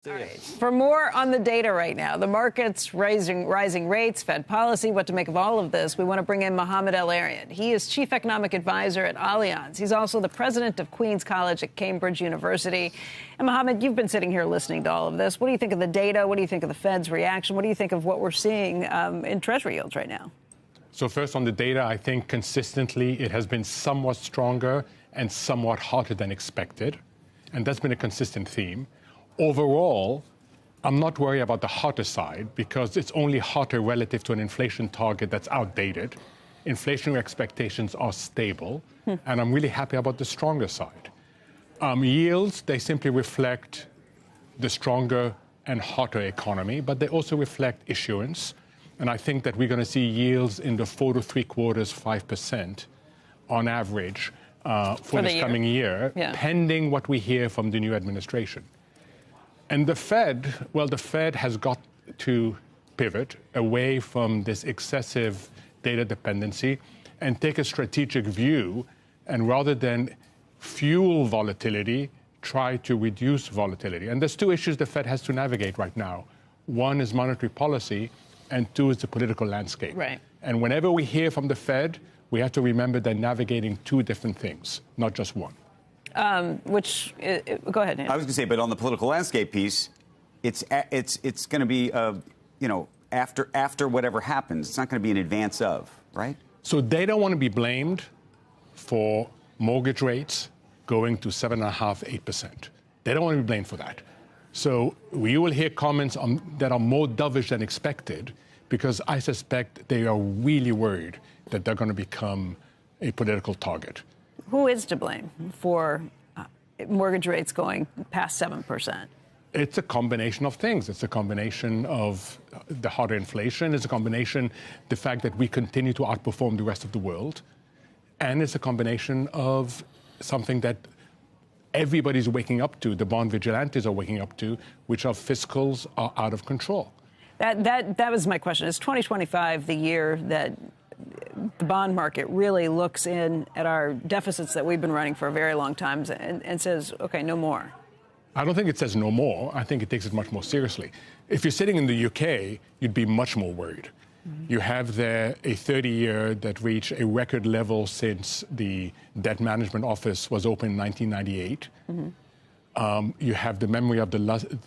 All right. For more on the data right now, the market's rising rates, Fed policy, what to make of all of this, we want to bring in Mohamed El-Erian. He is Chief Economic Advisor at Allianz. He's also the president of Queen's College at Cambridge University. And Mohamed, you've been sitting here listening to all of this. What do you think of the data? What do you think of the Fed's reaction? What do you think of what we're seeing in Treasury yields right now? So first on the data, I think consistently it has been somewhat stronger and somewhat hotter than expected. And that's been a consistent theme. Overall, I'm not worried about the hotter side because it's only hotter relative to an inflation target that's outdated. Inflationary expectations are stable, and I'm really happy about the stronger side. Yields, they simply reflect the stronger and hotter economy, but they also reflect issuance. And I think that we're going to see yields in the 4 3/4, 5% on average for this coming year, pending what we hear from the new administration. And the Fed, well, the Fed has got to pivot away from this excessive data dependency and take a strategic view, and rather than fuel volatility, try to reduce volatility. And there's two issues the Fed has to navigate right now. One is monetary policy, and two is the political landscape. Right. And whenever we hear from the Fed, we have to remember they're navigating two different things, not just one. Go ahead, Nancy. I was going to say, but on the political landscape piece, it's going to be, after whatever happens. It's not going to be in advance of, right? So they don't want to be blamed for mortgage rates going to 7.5%, 8%. They don't want to be blamed for that. So we will hear comments that are more dovish than expected, because I suspect they are really worried that they're going to become a political target. Who is to blame for mortgage rates going past 7%? It's a combination of things. It's a combination of the hotter inflation. It's a combination the fact that we continue to outperform the rest of the world. And it's a combination of something that everybody's waking up to, the bond vigilantes are waking up to, which are fiscals are out of control. That was my question. Is 2025 the year that the bond market really looks in at our deficits that we've been running for a very long time and says, OK, no more? I don't think it says no more. I think it takes it much more seriously. If you're sitting in the UK, you'd be much more worried. Mm-hmm. You have there a 30-year that reached a record level since the Debt Management Office was opened in 1998. Mm-hmm. You have the memory of the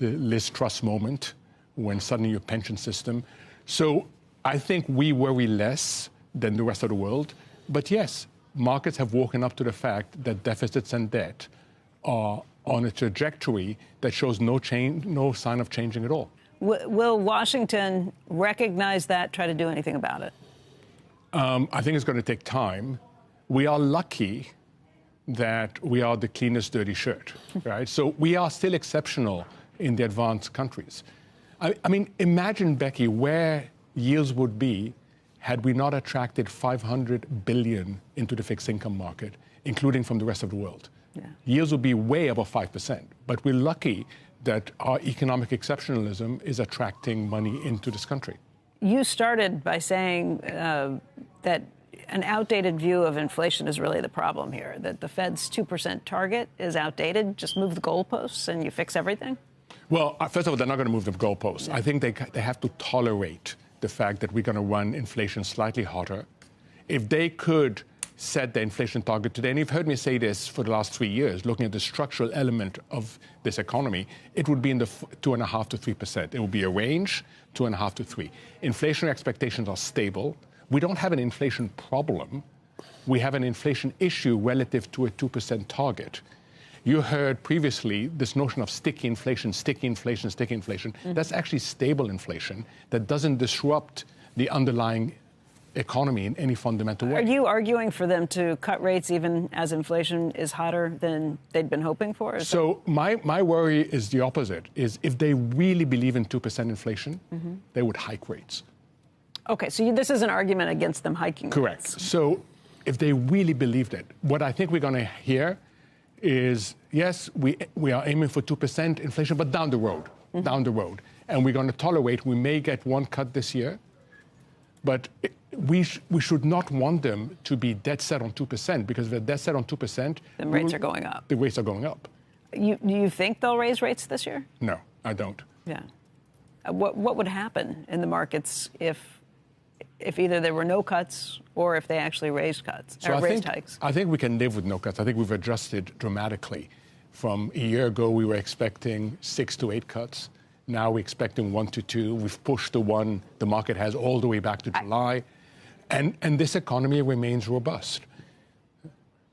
Liz Truss moment when suddenly your pension system. So I think we worry less than the rest of the world. But yes, markets have woken up to the fact that deficits and debt are on a trajectory that shows no sign of changing at all. Will Washington recognize that, try to do anything about it? I think it's going to take time. We are lucky that we are the cleanest dirty shirt, right? So we are still exceptional in the advanced countries. I mean, imagine, Becky, where yields would be had we not attracted $500 billion into the fixed income market, including from the rest of the world. Yeah. Yields would be way above 5%. But we're lucky that our economic exceptionalism is attracting money into this country. You started by saying that an outdated view of inflation is really the problem here, that the Fed's 2% target is outdated. Just move the goalposts and you fix everything? Well, first of all, they're not going to move the goalposts. Yeah. I think they have to tolerate the fact that we're going to run inflation slightly hotter. If they could set the inflation target today, and you've heard me say this for the last 3 years, looking at the structural element of this economy, it would be in the 2.5% to 3%. It would be a range, 2.5% to 3%. Inflationary expectations are stable. We don't have an inflation problem. We have an inflation issue relative to a 2% target. You heard previously this notion of sticky inflation, sticky inflation, sticky inflation. Mm-hmm. That's actually stable inflation that doesn't disrupt the underlying economy in any fundamental way. Are you arguing for them to cut rates even as inflation is hotter than they'd been hoping for? My worry is the opposite, is if they really believe in 2% inflation, mm-hmm. they would hike rates. OK, so this is an argument against them hiking Correct. Rates. So if they really believed it, what I think we're going to hear is, yes, we are aiming for 2% inflation, but down the road, mm-hmm. down the road. And we're going to tolerate, we may get one cut this year, but we should not want them to be dead set on 2%, because if they're dead set on 2%... then rates are going up. The rates are going up. Do you think they'll raise rates this year? No. I don't. Yeah. What would happen in the markets if either there were no cuts or if they actually raised hikes? I think we can live with no cuts. I think we've adjusted dramatically. From a year ago, we were expecting 6 to 8 cuts. Now we're expecting 1 to 2. We've pushed the one the market has all the way back to July. And this economy remains robust.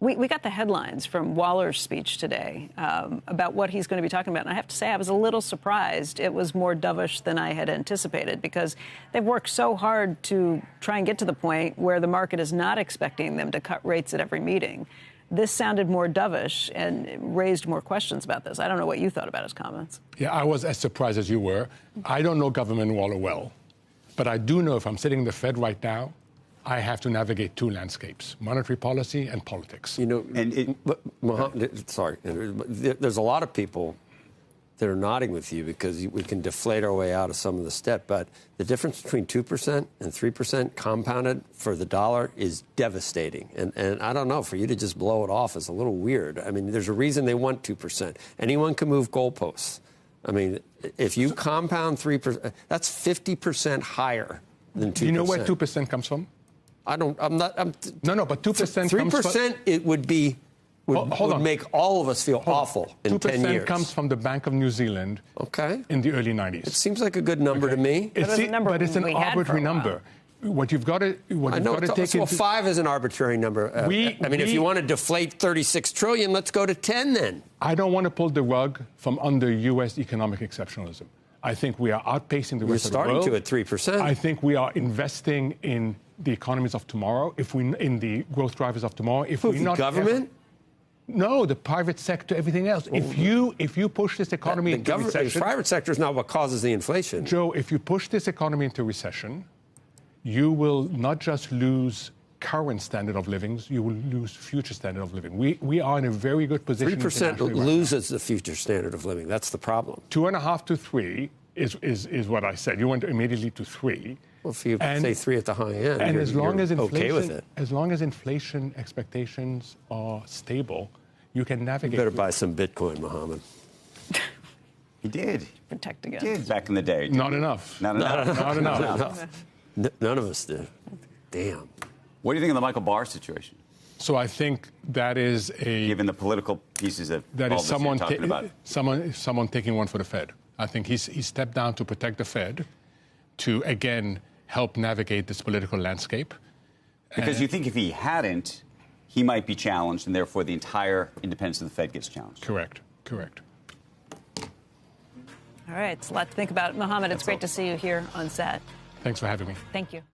We got the headlines from Waller's speech today about what he's going to be talking about. And I have to say, I was a little surprised. It was more dovish than I had anticipated because they've worked so hard to try and get to the point where the market is not expecting them to cut rates at every meeting. This sounded more dovish and raised more questions about this. I don't know what you thought about his comments. Yeah, I was as surprised as you were. I don't know Governor Waller well, but I do know if I'm sitting in the Fed right now, I have to navigate 2 landscapes, monetary policy and politics. You know, there's a lot of people that are nodding with you because we can deflate our way out of some of the debt, but the difference between 2% and 3% compounded for the dollar is devastating. And I don't know, for you to just blow it off is a little weird. I mean, there's a reason they want 2%. Anyone can move goalposts. I mean, if you compound 3%, that's 50% higher than 2%. Do you know where 2% comes from? No, but 2% 3% it would be would make all of us feel awful in 10 years. 2% comes from the Bank of New Zealand in the early 90s. It seems like a good number to me. But it's an arbitrary number. What you've got to take into... 5 is an arbitrary number. If you want to deflate 36 trillion, let's go to 10 then. I don't want to pull the rug from under U.S. economic exceptionalism. I think we are outpacing the rest of the world. We're starting to at 3%. I think we are investing in the economies of tomorrow, in the growth drivers of tomorrow. Government? No, the private sector, everything else. If you push this economy into recession... The private sector is not what causes the inflation. Joe, if you push this economy into recession, you will not just lose current standard of living, you will lose future standard of living. We are in a very good position. 3% loses the future standard of living. That's the problem. 2.5 to 3 is what I said. You went immediately to 3. Well, if you say 3 at the high end, and as long as inflation, okay with it. As long as inflation expectations are stable, you can navigate. You better buy some Bitcoin, Mohamed. He did. Protect against. He did back in the day. Not enough. Not enough. None of us did. Damn. What do you think of the Michael Barr situation? So I think that is given the political pieces that is someone talking about. Someone taking one for the Fed. I think he stepped down to protect the Fed, to again help navigate this political landscape. Because you think if he hadn't, he might be challenged, and therefore the entire independence of the Fed gets challenged. Correct. All right, it's a lot to think about. Mohamed, it's great to see you here on set. Thanks for having me. Thank you.